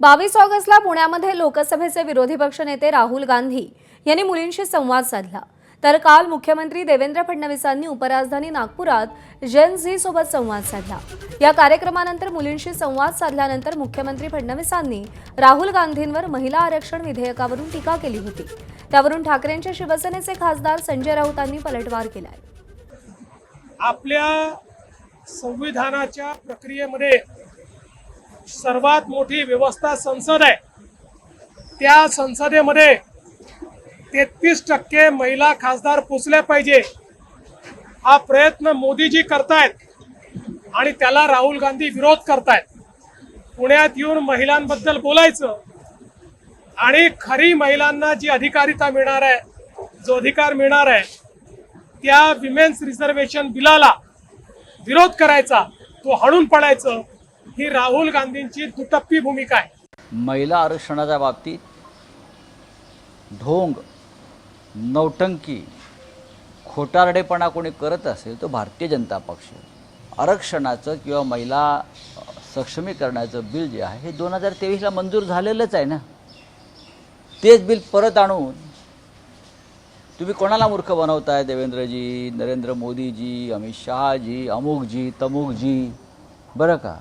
22 ऑगस्टला पुण्यामध्ये लोकसभेचे विरोधी पक्षनेते राहुल गांधी यांनी मुलींशी संवाद साधला। तर काल मुख्यमंत्री देवेंद्र फडणवीसांनी उपराजधानी नागपुरात जेन झी सोबत संवाद साधला। या कार्यक्रमानंतर मुलींशी संवाद साधल्यानंतर मुख्यमंत्री फडणवीसांनी राहुल गांधींवर महिला आरक्षण विधेयकावरून टीका केली होती। त्यावरून ठाकरेंच्या शिवसेनेचे खासदार संजय राऊतांनी पलटवार केलाय। आपल्या संविधानाच्या प्रक्रियेमध्ये सर्वात मोठी व्यवस्था संसद आहे। त्या संसदेमध्ये 33% महिला खासदार पोचले पाहिजे हा प्रयत्न मोदीजी करतायत आणि त्याला राहुल गांधी विरोध करतायत। पुण्यात येऊन महिलांबद्दल बोलायचं आणि खरी महिलांना जी अधिकारिता मिळणार आहे, जो अधिकार मिळणार आहे, त्या विमेन्स रिझर्वेशन बिलाला विरोध करायचा, तो हाणून पडायचं, ही राहुल गांधींची दुटप्पी भूमिका आहे। महिला आरक्षणाच्या बाबतीत ढोंग, नौटंकी, खोटारडेपणा कोणी करत असेल तो भारतीय जनता पक्ष। आरक्षणाचं किंवा महिला सक्षमीकरणाचं बिल जे आहे हे 2023ला मंजूर झालेलंच आहे ना। तेच बिल परत आणून तुम्ही कोणाला मूर्ख बनवताय? देवेंद्रजी, नरेंद्र मोदीजी, अमित शहाजी, अमुकजी, तमुकजी, बरं का?